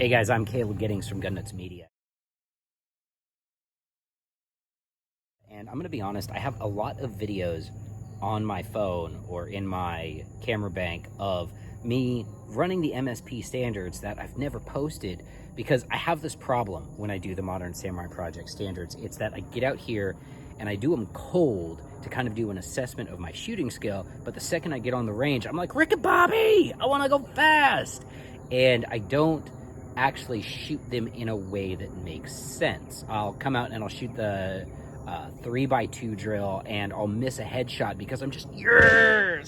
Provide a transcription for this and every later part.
Hey guys, I'm Caleb Giddings from Gun Nuts Media. And I'm going to be honest, I have a lot of videos on my phone or in my camera bank of me running the MSP standards that I've never posted because I have this problem when I do the Modern Samurai Project standards. It's that I get out here and I do them cold to kind of do an assessment of my shooting skill, but the second I get on the range, I'm like, Rick and Bobby, I want to go fast. And I don't actually shoot them in a way that makes sense. I'll come out and I'll shoot the 3x2 drill and I'll miss a headshot because I'm just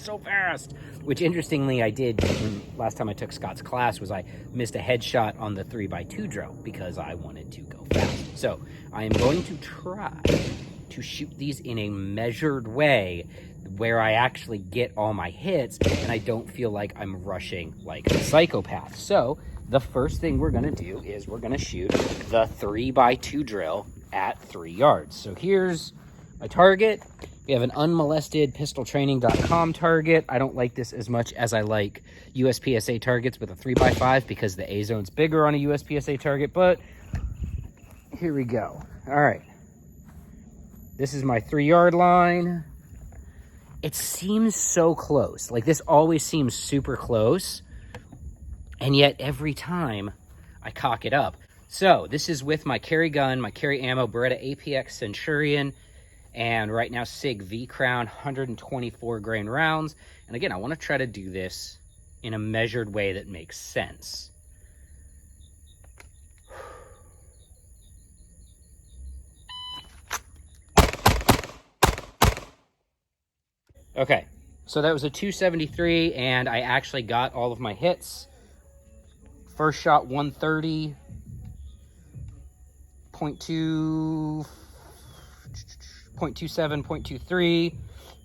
so fast, which interestingly I did when last time I took Scott's class. Was I missed a headshot on the 3x2 drill because I wanted to go fast. So I am going to try to shoot these in a measured way where I actually get all my hits and I don't feel like I'm rushing like a psychopath. So the first thing we're gonna do is we're gonna shoot the 3x2 drill at 3 yards. So here's my target. We have an unmolested pistoltraining.com target. I don't like this as much as I like USPSA targets with a 3x5 because the A zone's bigger on a USPSA target, but here we go. All right. This is my 3 yard line. It seems so close. Like this always seems super close. And yet every time I cock it up. So this is with my carry gun, my carry ammo, Beretta APX Centurion, and right now SIG V-Crown 124 grain rounds. And again, I want to try to do this in a measured way that makes sense. Okay, so that was a 273, and I actually got all of my hits. First shot 130, 0.2, 0.27, 0.23,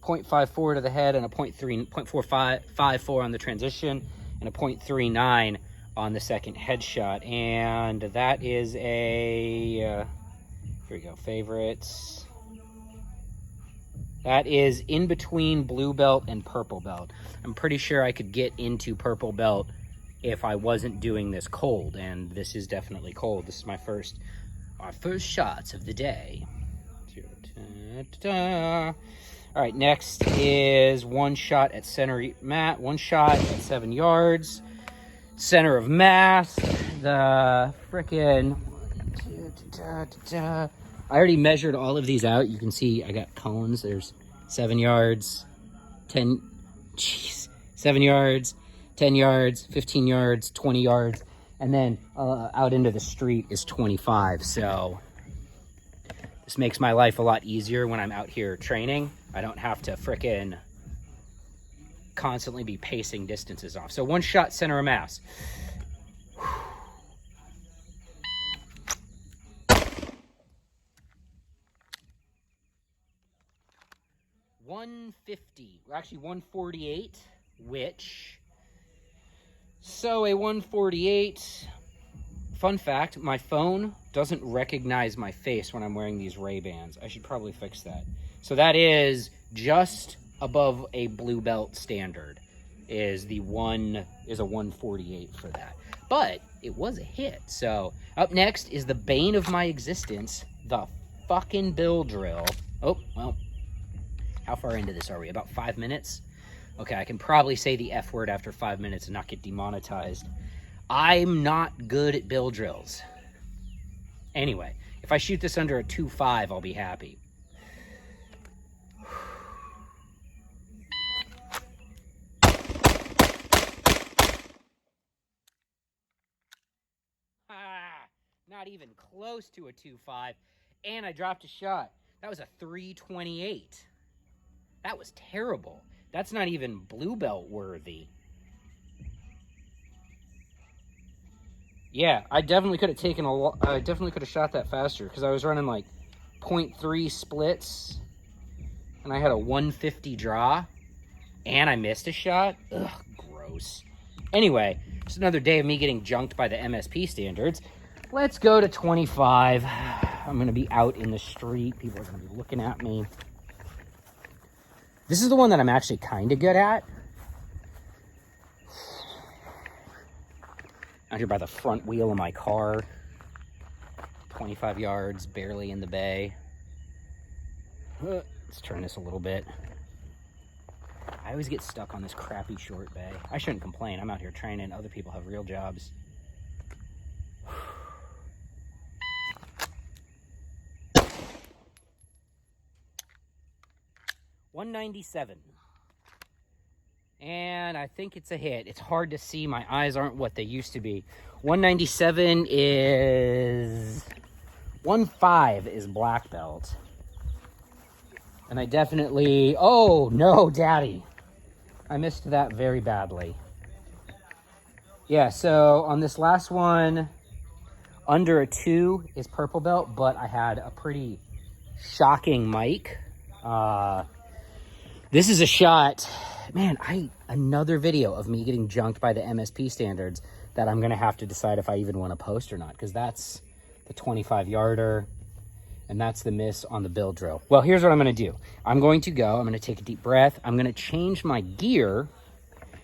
0.54 to the head, and a 0.454 on the transition, and a 0.39 on the second headshot. And that is a, here we go, favorites. That is in between blue belt and purple belt. I'm pretty sure I could get into purple belt if I wasn't doing this cold, and this is definitely cold. This is my our first shots of the day. All right, next is one shot at center mat, one shot at 7 yards, center of mass. The frickin' I already measured all of these out. You can see I got cones. There's 7 yards, 7 yards, 10 yards, 15 yards, 20 yards, and then out into the street is 25. So this makes my life a lot easier when I'm out here training. I don't have to frickin' constantly be pacing distances off. So one shot center of mass. 150, actually 148, so a 148, fun fact, my phone doesn't recognize my face when I'm wearing these Ray-Bans. I should probably fix that. So that is just above a blue belt standard, is a 148 for that. But it was a hit. So up next is the bane of my existence, the fucking bill drill. Oh, well. How far into this are we? About 5 minutes? Okay, I can probably say the F word after 5 minutes and not get demonetized. I'm not good at bill drills. Anyway, if I shoot this under a 2.5, I'll be happy. Not even close to a 2.5, and I dropped a shot. That was a 328. That was terrible. That's not even blue belt worthy. Yeah, I definitely could have taken I definitely could have shot that faster because I was running like 0.3 splits and I had a 150 draw and I missed a shot. Ugh, gross. Anyway, just another day of me getting junked by the MSP standards. Let's go to 25. I'm going to be out in the street. People are going to be looking at me. This is the one that I'm actually kind of good at. out here by the front wheel of my car. 25 yards, barely in the bay. Let's turn this a little bit. I always get stuck on this crappy short bay. I shouldn't complain. I'm out here training. Other people have real jobs. 197. And I think it's a hit. It's hard to see. My eyes aren't what they used to be. 197 is... 1.5 is black belt. And I definitely... Oh, no, Daddy. I missed that very badly. Yeah, so on this last one, under a 2 is purple belt, but I had a pretty shocking mic. This is a shot... Man, another video of me getting junked by the MSP standards that I'm going to have to decide if I even want to post or not, because that's the 25-yarder, and that's the miss on the bill drill. Well, here's what I'm going to do. I'm going to take a deep breath. I'm going to change my gear,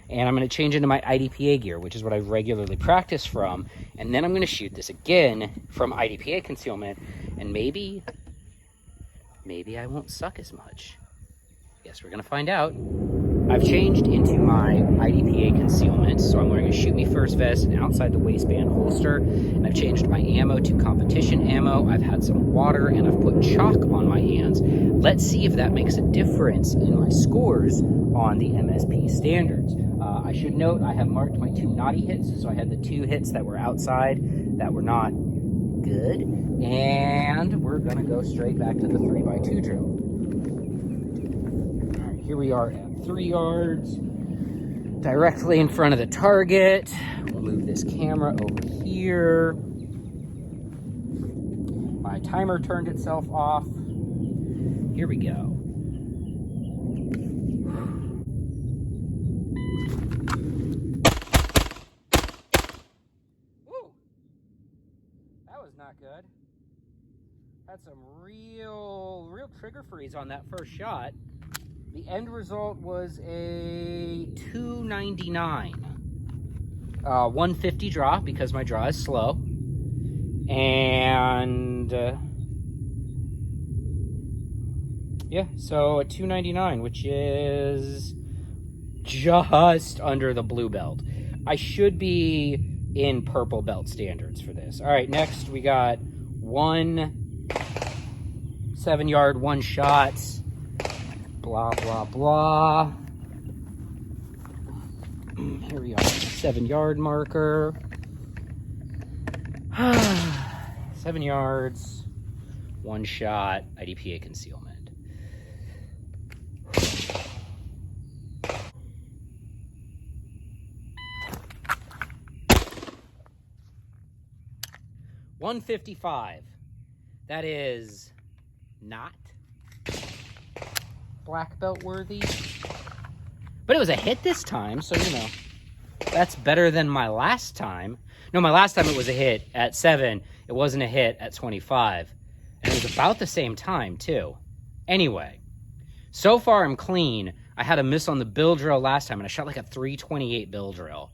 and I'm going to change into my IDPA gear, which is what I regularly practice from, and then I'm going to shoot this again from IDPA concealment, and maybe I won't suck as much. Guess we're going to find out. I've changed into my IDPA concealment, so I'm wearing a Shoot Me First vest and outside the waistband holster, and I've changed my ammo to competition ammo. I've had some water, and I've put chalk on my hands. Let's see if that makes a difference in my scores on the MSP standards. I should note I have marked my 2 naughty hits, so I had the 2 hits that were outside that were not good, and we're going to go straight back to the 3x2 drill. All right, here we are at 3 yards, directly in front of the target. We'll move this camera over here. My timer turned itself off. Here we go. Woo! That was not good. Had some real trigger freeze on that first shot. The end result was a 299. 150 draw because my draw is slow. And yeah, so a 299, which is just under the blue belt. I should be in purple belt standards for this. All right, next we got 1 7-yard, 1 shot. Blah, blah, blah. Here we are, 7-yard marker. 7 yards, 1 shot, IDPA concealment. $155. That is not black belt worthy, but it was a hit this time, so you know that's better than my last time. No, my last time it was a hit at 7. It wasn't a hit at 25, and it was about the same time too. Anyway, so far I'm clean. I had a miss on the bill drill last time, and I shot like a 328 bill drill.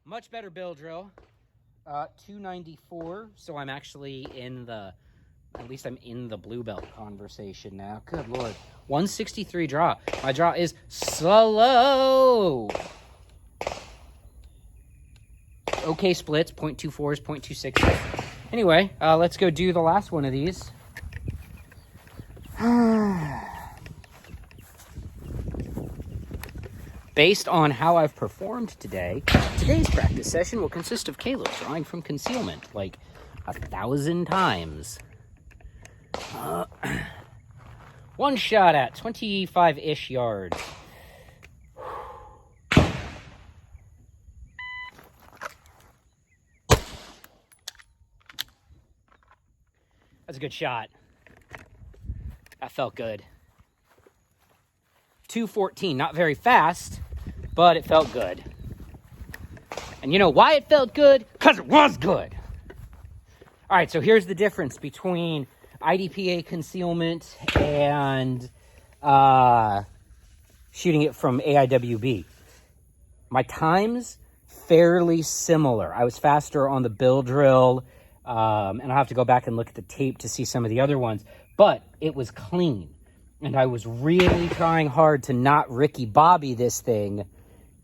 Much better bill drill. 294, so I'm actually in the, at least I'm in the blue belt conversation now. Good Lord. 163 draw. My draw is slow. Okay splits, 0.24s, 0.26. Anyway, let's go do the last one of these. Based on how I've performed today, today's practice session will consist of Caleb drawing from concealment like 1,000 times. 1 shot at 25-ish yards. That's a good shot. That felt good. 214, not very fast, but it felt good. And you know why it felt good? Because it was good. All right, so here's the difference between IDPA concealment and shooting it from AIWB. My times, fairly similar. I was faster on the Bill drill, and I'll have to go back and look at the tape to see some of the other ones, but it was clean. And I was really trying hard to not Ricky Bobby this thing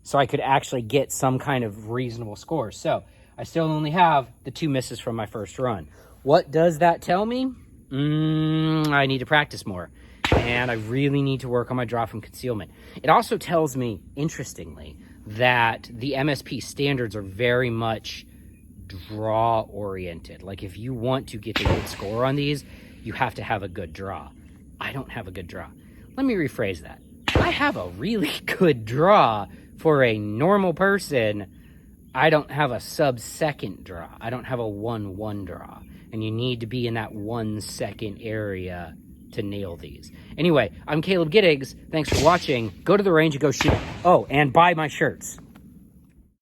so I could actually get some kind of reasonable score. So I still only have the 2 misses from my first run. What does that tell me? I need to practice more. And I really need to work on my draw from concealment. It also tells me, interestingly, that the MSP standards are very much draw oriented. Like if you want to get a good score on these, you have to have a good draw. I don't have a good draw. Let me rephrase that. I have a really good draw for a normal person. I don't have a sub-second draw. I don't have a 1-1 draw. And you need to be in that 1 second area to nail these. Anyway, I'm Caleb Gittigs. Thanks for watching. Go to the range and go shoot. Oh, and buy my shirts.